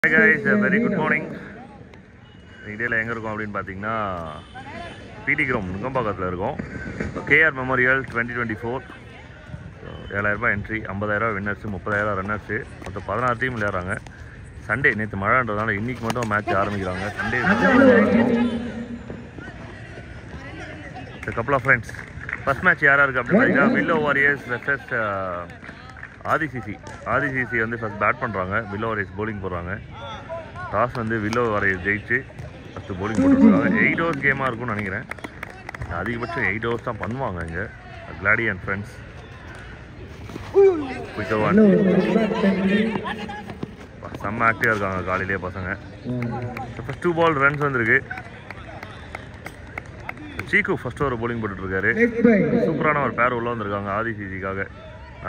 Hi guys, very good morning. இடையில எங்கே இருக்கோம் அப்படின்னு பார்த்தீங்கன்னா பிடி கிரவுண்ட் நுங்கம்பாக்கத்தில் இருக்கோம். KR memorial 2024 7,000 entry, 50,000 winners, 30,000 runners, மொத்தம் 16 டீம் விளையாடுறாங்க. சண்டே நேற்று மழைன்றதுனால இன்றைக்கி மட்டும் மேட்ச் ஆரம்பிக்கிறாங்க. சண்டே கப்பல் ஆஃப் ஃப்ரெண்ட்ஸ். ஃபர்ஸ்ட் மேட்ச் யாராக இருக்குது அப்படின்னு பார்த்தீங்கன்னா வில்லோ வாரியர்ஸ் வெர்சஸ் ஆதிசிசி வந்து ஃபஸ்ட் பேட் பண்ணுறாங்க. வில்லோ வாரியர்ஸ் போலிங் போடுறாங்க. டாஸ் வந்து வில்லோ வாரியர்ஸ் ஜெயிச்சு ஃபஸ்ட்டு போலிங் போட்டுருக்காங்க. 8 ஓவர்ஸ் கேமாக இருக்கும்னு நினைக்கிறேன். அதிகபட்சம் 8 ஓவர்ஸ் தான் பண்ணுவாங்க இங்கே. கிளாடி அண்ட் ஃப்ரெண்ட்ஸ் செம்ம ஆக்டிவாக இருக்காங்க காலையிலேயே பசங்க. ஃபஸ்ட் 2 பால் ரன்ஸ் வந்திருக்கு. சீக்கு ஃபஸ்ட் ஓவர் போலிங் போட்டுட்ருக்காரு. சூப்பரான ஒரு பேர் உள்ளே வந்திருக்காங்க ஆதிசிசிக்காக.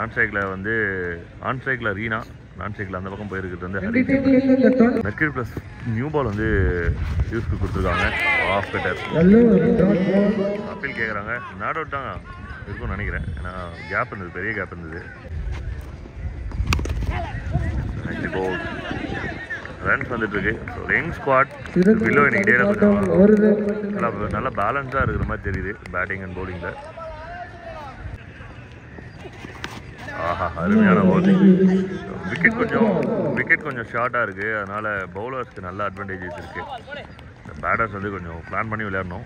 ஆன் ஸ்ட்ரைக்கில் ரீனா, நான் ஸ்ட்ரைக்கில் அந்த பக்கம் போயிருக்கிறது வந்து Hari. Mercury plus new ball வந்து யூஸ்க்கு கொடுத்துருக்காங்க. ஆஃப் கட்டர் அப்பீல் கேட்குறாங்க. நாட் அவுட் தான் இருக்கும்னு நினைக்கிறேன். ஏன்னா கேப் இருந்தது, பெரிய கேப் இருந்தது. இப்போ ரன்ஸ் வந்துட்டுருக்கு. ஒரு யங் ஸ்குவாட் வில்லோ இன்னைக்கு டேல கொஞ்சம் நல்லா பேலன்ஸாக இருக்கிற மாதிரி தெரியுது பேட்டிங் அண்ட் பவுலிங்கில். ஆஹா, அருமையான பவுலிங். விக்கெட் கொஞ்சம் ஷார்ட்டாக இருக்குது. அதனால் பவுலர்ஸ்க்கு நல்ல அட்வான்டேஜஸ் இருக்குது. பேட்டர்ஸ் வந்து கொஞ்சம் பிளான் பண்ணி விளையாடணும்.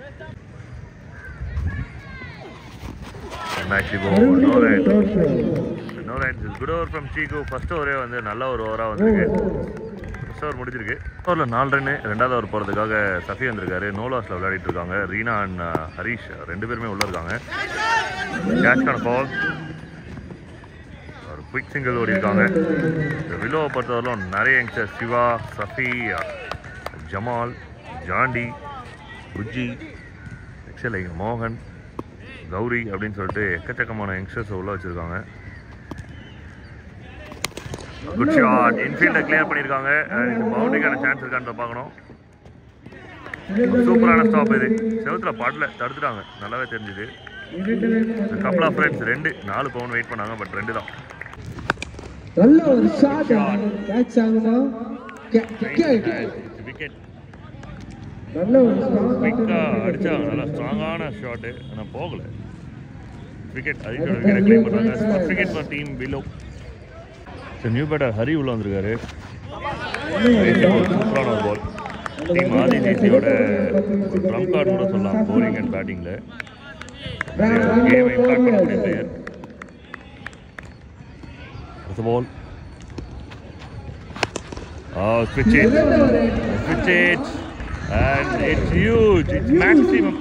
No runs. Good over from Seeku. First ஓவரே வந்து நல்ல ஒரு ஓவராக வந்திருக்கு. ஃபர்ஸ்ட் ஓவர் முடிச்சிருக்கு. ஓவரில் 4 ரன்னு. 2வது ஓவர் போகிறதுக்காக சஃபி வந்திருக்காரு. நோ லாஸில் விளையாடிட்டு இருக்காங்க. ரீனா அண்ட் ஹரீஷ் 2 பேருமே உள்ளே இருக்காங்க. கேட்ச்கான பால். ஒரு குவிக் சிங்கிள் ஓடி இருக்காங்க. வில்லோவை பொறுத்தவரையிலும் நிறைய youngsters Shiva, Safi, Jamal, Jonty, Bujji, Axel, மோகன், கௌரி அப்படின்னு சொல்லிட்டு எக்கச்சக்கமான யங்ஸ்டர்ஸ் உள்ளே வச்சுருக்காங்க. Good shot. இன்ஃபீல்டை கிளியர் பண்ணியிருக்காங்க. பவுண்டரிக்கான சான்ஸ் இருக்கான்னு பார்க்கணும். சூப்பரான ஸ்டாப் இது. செவத்தில் பாட்டில் தடுத்துட்டாங்க. நல்லாவே தெரிஞ்சுது. Kappal of friends 4 pound weight பண்ணாங்க. பட் 2 தான். நல்ல ஒரு ஷாட். கேட்ச் ஆகுமா? விக்கெட். நல்ல ஒரு குயிக்கா அடிச்சாங்க. நல்லா ஸ்ட்ராங்கான ஷாட்டு. ஆனால் போகல. விக்கெட். அதுக்கு விக்கெட் கிளைம் பண்ணுறாங்க. Wicket for team below. So new batter Hari உள்ள வந்திருக்காரு. சூப்பரான ஒரு பால். டீம் ஆதிசிசியோட ட்ரம் கார்டு கூட சொல்லலாம் போலிங் அண்ட் பேட்டிங்கில். கேமை இம்பாக்ட் பண்ணக்கூடிய player. The ball. Oh, switch it, and it's huge. It's maximum.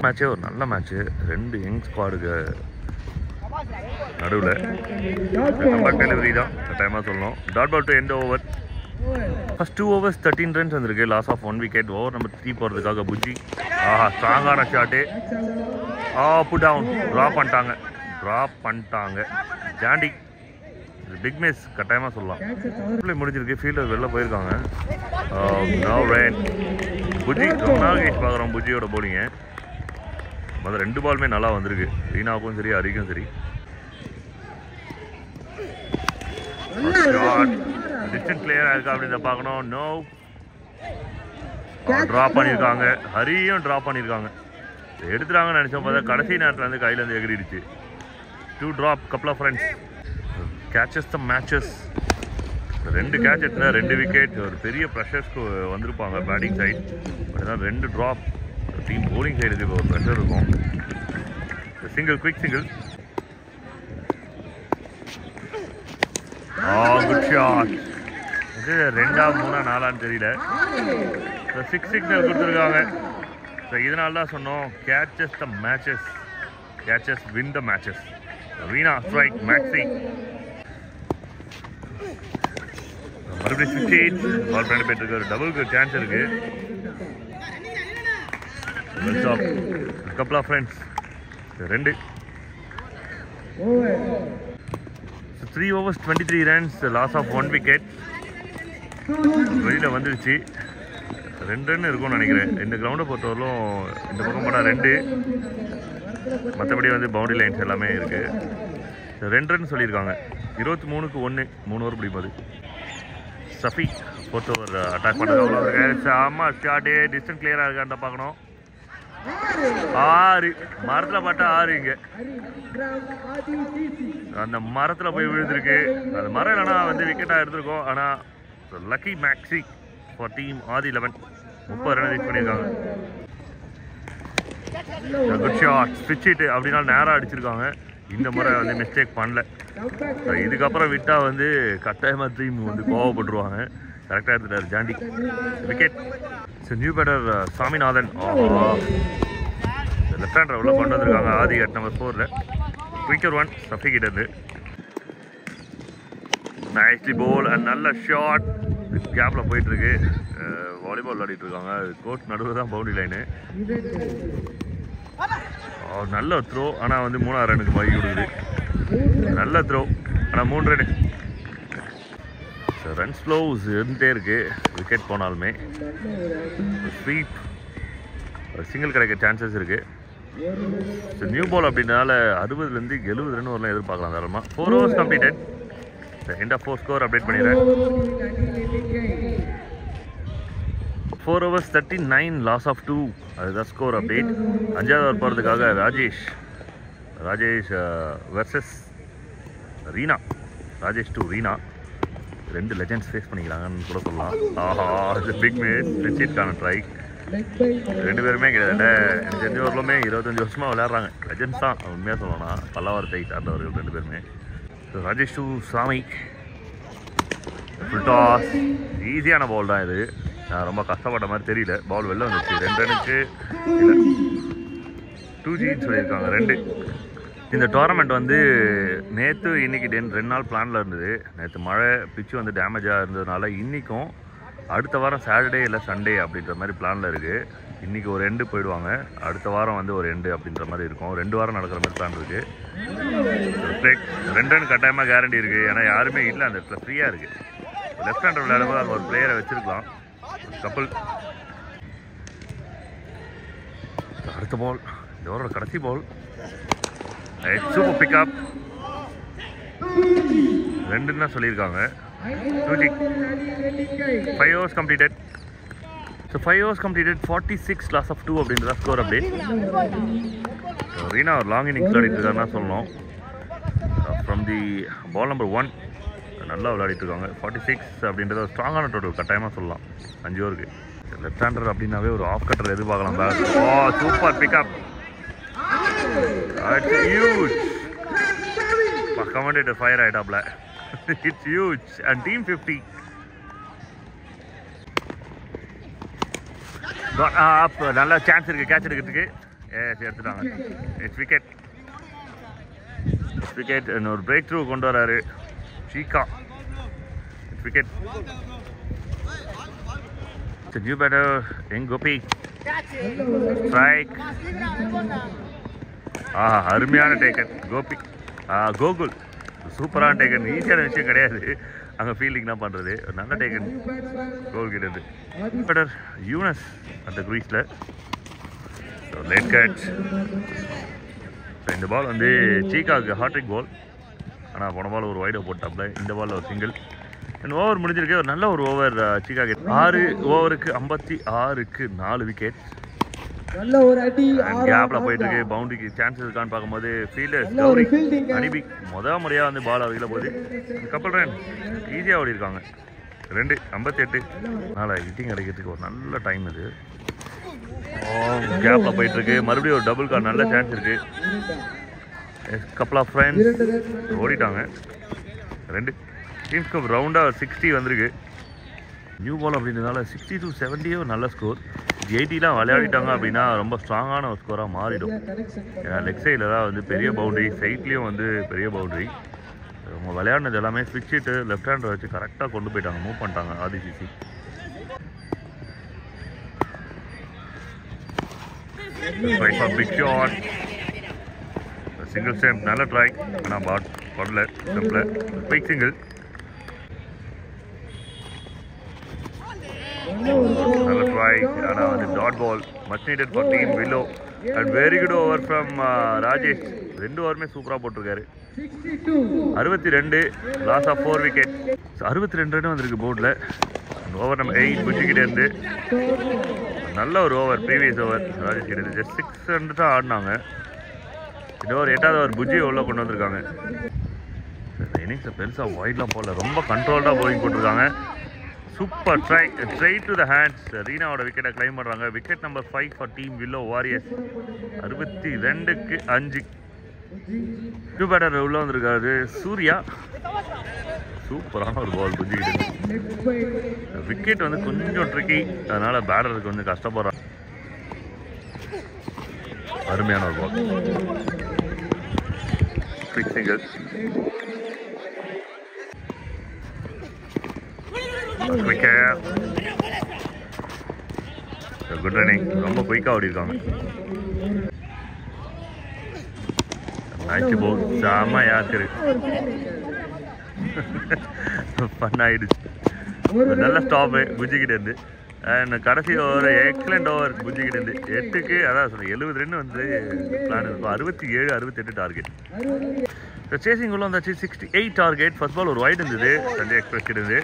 மேட்சே ஒரு நல்ல மேட்ச்சு. 2 யங் ஸ்குவாடுக்கு நடுவில் கம்பேக் டெலிவரி தான் டைமாக சொல்லணும். Dot ball to end over. First 2 overs 13 runs வந்திருக்கு. Loss of 1 wicket. Over number 3 போகிறதுக்காக புஜ்ஜி. ஆஹா, ஸ்ட்ராங்கான ஷாட்டு. Put down. ட்ராப் பண்ணிட்டாங்க. ஜாண்டி பிக் மிஸ் கட்டாயமாக சொல்லலாம். முடிஞ்சிருக்கு. ஃபீல்டர் வெளில போயிருக்காங்க. No run. புஜ்ஜி ரொம்ப நாள் கழிச்சு பார்க்குறோம் புஜ்ஜியோட போலிங்க. மொதல் 2 பாலுமே நல்லா வந்திருக்கு. ரீனாவுக்கும் சரி ஹரிக்கும் சரி. டிஸ்டன்ஸ் பிளேயராக இருக்கா அப்படின்னு பார்க்கணும். நோ. ட்ராப் பண்ணியிருக்காங்க. ஹரியும் ட்ராப் பண்ணியிருக்காங்க. எடுத்துட்டாங்கன்னு நினச்சோம். பார்த்தா கடைசி நேரத்தில் வந்து கையிலேருந்து எகிரிடுச்சு. 2 drop. couple of runs. Catches the matches. 2 catch எடுத்தா 2 விக்கெட். ஒரு பெரிய ப்ரெஷர்ஸ்க்கு வந்திருப்பாங்க பேட்டிங் சைட். பட் தான் 2 ட்ராப். டீம் போலிங் சைடுக்கு ஒரு ப்ரெஷர் இருக்கும். Single, quick single. Good shot. இது 2ஆ 3ஆ 4ஆன்னு தெரியல. 6 சிக்னல் கொடுத்துருக்காங்க. ஸோ இதனால தான் சொன்னோம் கேட்சஸ் the matches. கேட்சஸ் win the matches. Reena strike, maxi மறுபடியும் 68. பால் பண்ணி போயிட்டு ஒரு டபுளுக்கு சான்ஸ் இருக்கு. Kappal of friends 2. 3 overs 23 runs. Loss of 1 wicket. வெளியில் வந்துடுச்சு. 2 ரன் இருக்கும்னு நினைக்கிறேன். இந்த கிரவுண்டை பொறுத்தவரையிலும் இந்த பக்கம் போனால் 2. மற்றபடி வந்து பவுண்டரி லைன்ஸ் எல்லாமே இருக்குது. 2 ரன் சொல்லியிருக்காங்க. 23க்கு 1 3 ஓவர் பிடிப்பது. சஃபி 4th ஓவர் அட்டாக் பண்ணுறது அவ்வளோ இருக்கு. ஆமா ஷாட்டு டிஸ்டன்ஸ் கிளியராக இருக்கான்னு பார்க்கணும். 6 மரத்தில் பட்டா 6 இங்கே அந்த மரத்தில் போய் விழுந்திருக்கு. அந்த மரம் இல்லைனா வந்து விக்கெட்டாக எடுத்திருக்கோம். ஆனால் lucky maxi for team Aadhi 11 30 run reach பண்ணியிருக்காங்க. குட் ஷாட் ஸ்விட்ச் ஹிட் அப்படின்னா நேராக அடிச்சிருக்காங்க. இந்த முறை வந்து மிஸ்டேக் பண்ணல. இதுக்கப்புறம் விட்டால் வந்து கட்டாயமாக டீம் வந்து கோவப்பட்டுருவாங்க. கரெக்டாக எடுத்துட்டார் Jonty. Wicket. New batter Saminathan left hander உள்ள கொண்டு வந்திருக்காங்க Aadhi at number 4. Quicker 1 Safi கிட்டது. நைஸ்லி போல் அண்ட் நல்ல ஷாட் கேப்பில் போயிட்டுருக்கு. வாலிபால் விளையாடிட்டு இருக்காங்க. கோர்ட் நடுவில் தான் பவுண்டரி லைனு. நல்ல த்ரோ ஆனால் வந்து 3ஆவது ரனுக்கு மகி கொடுக்குது. நல்ல த்ரோ ஆனால் 3 ரன். ரன் ஸ்லோஸ் இருந்துகிட்டே இருக்கு. விக்கெட் போனாலுமே ஸ்வீப் சிங்கிள் கிடைக்க சான்சஸ் இருக்கு. நியூ பால் அப்படின்றனால 60லேருந்து 70 ரன் வரலாம் எதிர்பார்க்கலாம் தாராளமாக. 4 overs completed. End of 4 score update பண்ணிடுறேன். 4 overs 39 லாஸ் ஆஃப் 2 அதுதான் ஸ்கோர் அப்டேட். 5வது ஓவர் போகிறதுக்காக Rajesh versus Reena. Rajesh to Reena 2 legends face பண்ணிக்கிறாங்கன்னு கூட சொல்லலாம். Big match ரிச்சிட்கான try. 2 பேருமே கிட்டத்தட்ட எனக்கு தெரிஞ்ச வரலுமே 25 வருஷமாக விளையாடுறாங்க. லெஜெண்ட்ஸ் தான் உண்மையாக சொல்லணும். பல்லாவரத்தை சார்ந்தவர்கள் 2 பேருமே. ராஜேஷ் டு சாமி ஃபுல் டாஸ். ஈஸியான பால் தான் இது. ரொம்ப கஷ்டப்பட்ட மாதிரி தெரியல. பால் வெளில வந்துச்சு. 2 ரனுக்கு 2Gன்னு சொல்லியிருக்காங்க 2. இந்த டோர்னமெண்ட் வந்து நேற்று இன்றைக்கி 2 நாள் பிளானில் இருந்தது. நேற்று மழை பிச்சு வந்து டேமேஜாக இருந்ததுனால இன்றைக்கும் அடுத்த வாரம் சாட்டர்டே இல்லை சண்டே அப்படின்ற மாதிரி பிளானில் இருக்குது. இன்றைக்கி ஒரு எண்டு போயிடுவாங்க. அடுத்த வாரம் வந்து ஒரு எண்டு அப்படின்ற மாதிரி இருக்கும். 2 வாரம் நடக்கிற மாதிரி பிளான் இருக்குது. பிரேக் 2 ரன் கட்டாயமாக கேரண்டி இருக்குது. ஏன்னா யாருமே இல்லை அந்த இடத்துல ஃப்ரீயாக இருக்குது. லெஃப்ட் ஹேண்டர் விளையாடும்போது அங்கே ஒரு பிளேயரை வச்சுருக்கலாம். கப்பல். அடுத்த பால் இந்த ஓவரோட கடைசி பால். Super pick up. 2 தான் சொல்லியிருக்காங்க. 2G. 5 overs completed. So 5 overs completed 46 loss of 2 அப்படின்றத ஸ்கோர் அப்டேட். ரீனா ஒரு லாங் இன்னிங்ஸ் விளையாடிட்டு இருக்காருன்னா சொல்லணும். ஃப்ரம் தி பால் நம்பர் 1 நல்லா விளையாடிட்டு இருக்காங்க. 46 அப்படின்றத ஒரு ஸ்ட்ராங்கான டோட்டல் கட்டாயமாக சொல்லலாம் 5 ஓவருக்கு. லெஃப்ட் ஹேண்டர் அப்படின்னாவே ஒரு ஆஃப் கட்டர் எதிர்பார்க்கலாம். Super pickup. It's huge. Commentator fire ஆயிட்டாப்ல. It's huge and team 50 got up. நல்ல சான்ஸ் இருக்கு கேட்ச் எடுக்கிறதுக்கு. எடுத்துட்டாங்க. It's wicket. ஒரு பிரேக் த்ரூ கொண்டு வராரு Seeka. It's wicket. It's a new batter in Gopi. Strike. அருமையான டேக்கன் கோபி. கோகுல் சூப்பரான டேக்கன். ஈஸியான விஷயம் கிடையாது அங்கே ஃபீல்டிங் தான் பண்ணுறது. நல்ல டேக்கன் கோல் கிட்டது. பேட்டர் யூனஸ் அந்த க்ரீஸில் லேட் கேட்ச். இந்த பால் வந்து சீகாவுக்கு ஹாட்ரிக் பால். ஆனால் போன பால் ஒரு வைடை போட்டாப்ல. இந்த பால் ஒரு சிங்கிள். ஓவர் முடிஞ்சிருக்கு. ஒரு நல்ல ஒரு ஓவர் சீகா. 6 ஓவருக்கு 56க்கு 4 விக்கெட். நல்ல ஒரு அடி கேப்ல போயிட்டு இருக்கு. பவுண்டரிக்கு சான்சஸ் இருக்கான்னு பார்க்கும்போது ஃபீல்டர் அனிபி முறையாக வந்து பால் அருகில போகுது. கப்பல் ரன் ஈஸியாக ஓடி இருக்காங்க. 2 58 நாளை ஹிட்டிங் அடிக்கிறதுக்கு ஒரு நல்ல டைம் இது. கேப்ல போயிட்டு இருக்கு. மறுபடியும் ஒரு டபுள் கார் நல்ல சான்ஸ் இருக்கு. கப்பல் ஆஃப் ஃப்ரெண்ட்ஸ் ஓடிட்டாங்க. 2 டீம்ஸ்க்கு ரவுண்டாக 60 வந்திருக்கு. நியூ பால் அப்படின்றதுனால 60 to 70 ஒரு நல்ல ஸ்கோர். 80லாம் விளையாடிட்டாங்க அப்படின்னா ரொம்ப ஸ்ட்ராங்கான ஒரு ஸ்கோராக மாறிடும். ஏன்னா லெக் சைடில் தான் வந்து பெரிய பவுண்டரி, சைட்லேயும் வந்து பெரிய பவுண்டரி. அவங்க விளையாடினது எல்லாமே ஸ்விட்ச் ஹிட்டு லெஃப்ட் ஹேண்டரை வச்சு கரெக்டாக கொண்டு போயிட்டாங்க. மூவ் பண்ணிட்டாங்க Aadhi CC. Big shot. Single stump நல்ல ட்ரை. ஆனால் பாட் படல ஸ்டெம்பில். Big single. நல்ல ட்ரை. ஆனால் வந்து dot ball. Much needed for team Willow. And very good over from Rajesh. 2 ஓவருமே சூப்பராக போட்டிருக்காரு. 62 லாஸ் ஆஃப் 4 விக்கெட். 62 ரன் வந்திருக்கு போர்டில். ஓவர் நம்பர் 8 புஜ்ஜிக்கிட்டே இருந்து நல்ல ஒரு ஓவர். ப்ரீவியஸ் ஓவர் ராஜேஷ் கிட்ட ஜஸ்ட் 6 ரன் தான் ஆடினாங்க. இந்த ஓவர் 8வது ஓவர் புஜ்ஜி உள்ள கொண்டு வந்திருக்காங்க. இந்த இன்னிங்ஸில் பெருசாக வைட்லாம் போடல, ரொம்ப கண்ட்ரோல்டாக போயிங் போட்டிருக்காங்க. Super try straight to the hands. ரீனாவோட விக்கெட்டை கிளைம் பண்ணுறாங்க. Wicket number 5 for team Willow Warriors. 62க்கு 5. நியூ பேட்டர் உள்ள வந்திருக்காரு சூர்யா. சூப்பரான ஒரு பால் புஜ்ஜிக்கிட்டு. விக்கெட் வந்து கொஞ்சம் ட்ரிக்கி, அதனால பேட்டருக்கு வந்து கஷ்டப்படுறான். அருமையான ஒரு ball. Quick single. Good running. ரொம்ப குயிக்காக ஓடிருக்காங்க. Nice ball. செம்ம யாத்திரை பண்ணாயிடுச்சு. நல்ல ஸ்டாப்பு புஜ்ஜிக்கிட்ட இருந்து. அண்ட் கடைசி ஓவர் எக்ஸலண்ட் ஓவர் புஜ்ஜிக்கிட்ட இருந்து. 8க்கு அதான் சொல்ல 70 ரன் வந்து பிளான் இருக்கும். 67 68 டார்கெட். சேசிங் உள்ள வந்தாச்சு. 68 டார்கெட். ஃபர்ஸ்ட் பால் ஒரு வைட் இருந்தது சஞ்சய் எக்ஸ்பிரஸ் கிட்ட இருந்து.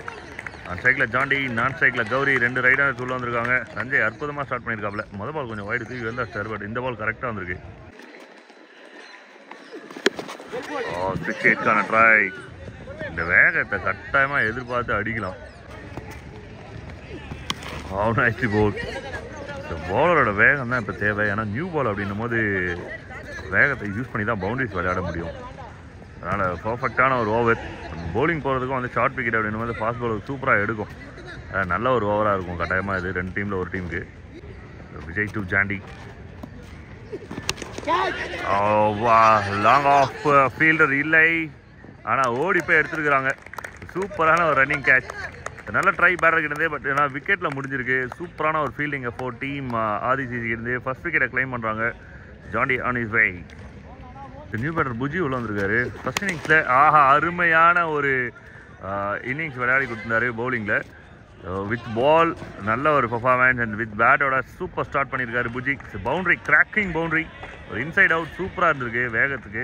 ஸ்ட்ரைக்கில் ஜாண்டி, நான் ஸ்ட்ரைக்கில் கௌரி, 2 ரைடர்ஸ் உள்ள வந்திருக்காங்க. சஞ்சய் அற்புதமாக ஸ்டார்ட் பண்ணியிருக்காப்ல. மொதல் பால் கொஞ்சம் வைடு தூக்கி வந்தா சார், பட் இந்த பால் கரெக்டாக வந்திருக்கு. 68க்கான ட்ரை. இந்த வேகத்தை கட்டாயமாக எதிர்பார்த்து அடிக்கலாம். Nice ball. இந்த பாலரோட வேகம் தான் இப்போ தேவை. ஏன்னா நியூ பால் அப்படின்னும் போது வேகத்தை யூஸ் பண்ணி தான் பவுண்டரிஸ் விளையாட முடியும். அதனால் பர்ஃபெக்டான ஒரு ஓவர். பவுலிங் போகிறதுக்கும் வந்து ஷார்ட் விக்கெட் அப்படின்னும் போது ஃபாஸ்ட் பால் சூப்பராக எடுக்கும். நல்ல ஒரு ஓவராக இருக்கும் கட்டாயமாக. இது 2 டீமில் ஒரு டீமுக்கு. Vijay to Jonty. Long off fielder இல்லை, ஆனால் ஓடி போய் எடுத்துருக்குறாங்க. சூப்பரான ஒரு ரன்னிங் கேட்ச். நல்ல ட்ரை பேட்டர் கிட்டே, பட் ஏன்னா விக்கெட்டில் முடிஞ்சிருக்கு. சூப்பரான ஒரு ஃபீல்டிங் ஃபோர் டீம் ஆதிசிசி இருந்து. ஃபர்ஸ்ட் விக்கெட்டை கிளைம் பண்ணுறாங்க. Jonty on his way. New batter Bujji உள்ள வந்திருக்காரு. ஃபர்ஸ்ட் இன்னிங்ஸில் அருமையான ஒரு இன்னிங்ஸ் விளையாடி கொடுத்துருந்தாரு பவுலிங்கில். வித் பால் நல்ல ஒரு பர்ஃபார்மன்ஸ் அண்ட் வித் பேட்டோட சூப்பர் ஸ்டார்ட் பண்ணியிருக்காரு புஜி. பவுண்ட்ரி, கிராக்கிங் பவுண்ட்ரி, ஒரு இன்சைட் அவுட் சூப்பராக இருந்திருக்கு. வேகத்துக்கு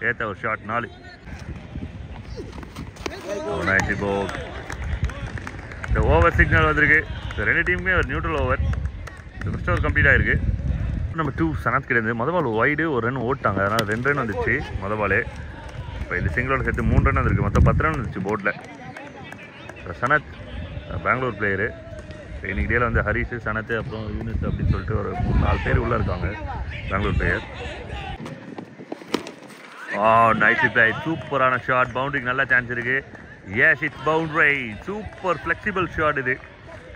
ஏற்ற ஒரு ஷாட். 4. இந்த ஓவர் சிக்னல் வந்திருக்கு. 2 டீமுமே ஒரு neutral over. First over complete ஆகிருக்கு. நம்பர் 2 சனத் கிட்டேருந்து மொதல் பால் வைடு ஒரு ரன் ஓட்டாங்க. அதனால் 2 ரன் வந்துச்சு மொதல் பாலே. இப்போ இந்த சிங்கிளோட சேர்த்து 3 ரன் வந்துருக்கு. மொத்தம் 10 ரன் வந்துச்சு போர்டில். சனத் பெங்களூர் பிளேயரு. இன்னைக்கு டேல வந்து ஹரிஷ், சனத், அப்புறம் யூனிஸ் அப்படின்னு சொல்லிட்டு ஒரு 3-4 பேர் உள்ளே இருக்காங்க பெங்களூர் பிளேயர். Nice play. சூப்பரான ஷாட். பவுண்டரிக்கு நல்ல சான்ஸ் இருக்குது. Yes, it's boundary. Super flexible shot இது.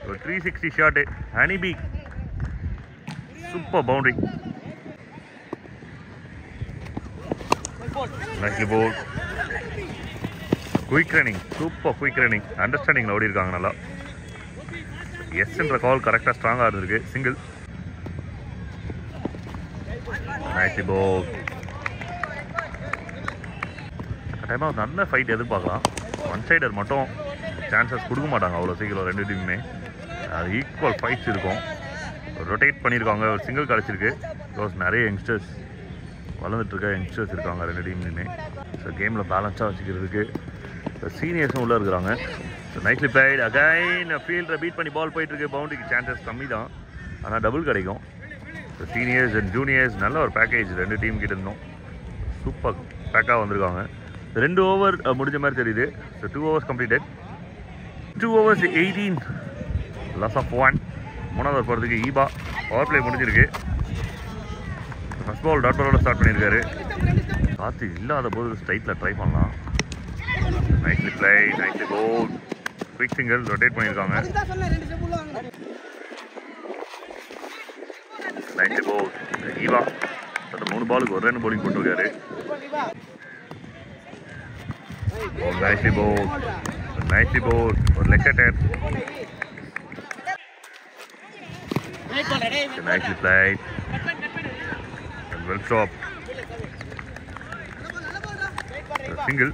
ஒரு 360 shot. Honeybee. Super boundary. Nicely bowl. Quick running. Super quick running. அண்டர்ஸ்டாண்டிங்கில் ஓடி இருக்காங்க நல்லா. எஸ்ன்ற கால் கரெக்டாக ஸ்ட்ராங்காக இருந்திருக்கு. சிங்கிள். Nicely bowl. டைமாக ஒரு நல்ல ஃபைட் எதிர்பார்க்கலாம். ஒன் சைடர் மட்டும் சான்சஸ் கொடுக்க மாட்டாங்க அவ்வளோ சீக்கிரம் 2 டீமுமே. அது ஈக்குவல் ஃபைட்ஸ் இருக்கும். ரொட்டேட் பண்ணியிருக்காங்க. ஒரு சிங்கிள் கிடச்சிருக்கு. பிகாஸ் நிறைய யங்ஸ்டர்ஸ் வளர்ந்துட்டுருக்க யங்ஸ்டர்ஸ் இருக்காங்க 2 டீம்லையுமே. ஸோ கேமில் பேலன்ஸாக வச்சுக்கிறதுக்கு சீனியர்ஸும் உள்ளே இருக்கிறாங்க. So nicely played. அகைன் ஃபீல்டரை பீட் பண்ணி பால் போயிட்டுருக்கு. பவுண்டரிக்கு சான்சஸ் கம்மி தான், ஆனால் டபுள் கிடைக்கும். ஸோ சீனியர்ஸ் அண்ட் ஜூனியர்ஸ் நல்ல ஒரு பேக்கேஜ் 2 டீம் கிட்ட இருந்தோம். சூப்பர் பேக்காக வந்திருக்காங்க. 2 ஓவர் முடிஞ்ச மாதிரி தெரியுது. So 2 overs completed. 2 overs 18 loss of 1. 3வது ஓவர் போகிறதுக்கு ஈபா. பவர் பிளே முடிஞ்சிருக்கு. ஃபர்ஸ்ட் பால் டாட் பாலோட ஸ்டார்ட் பண்ணியிருக்காரு. காற்று இல்லாத போது ஸ்ட்ரைட்டில் ட்ரை பண்ணலாம். Nicely play. Nicely bowl. Quick single. Rotate பண்ணியிருக்காங்க. Nicely bowl. ஈவா 3 பாலுக்கு 1 ரன் போலிங் போட்டிருக்காரு. Nicely bowl. Nicely bowl. ஒரு leg cutter. Nicely played. And well stopped. Single.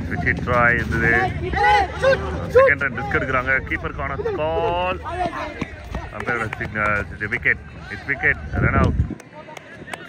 Switch it try into the second run risk எடுக்கறாங்க. Keeper கான call. Umpire signal. It's a wicket. It's wicket. Run out.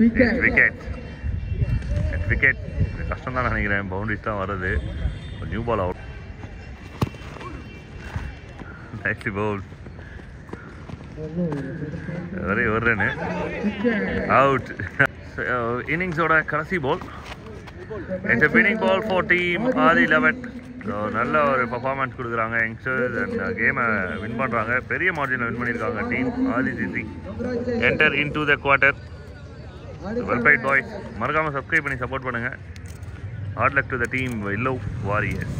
Wicket wicket கஷ்டம் தான் நினைக்கிறேன். Boundaries தான் வருது. New ball out. Nicely bowl. ஒரே ஒரு run out. இன்னிங்ஸோட கடைசி ball. It's winning ball for team Aadhi 11. நல்ல ஒரு பர்ஃபார்மன்ஸ் கொடுக்குறாங்க யங்ஸ்டர்ஸ் அண்ட் கேமை வின் பண்ணுறாங்க. பெரிய மார்ஜினில் வின் பண்ணியிருக்காங்க team Aadhi CC. Enter in to the quarter. Well played boys. மறக்காமல் சப்ஸ்கிரைப் பண்ணி சப்போர்ட் பண்ணுங்கள். Hard luck to the team yellow warriors.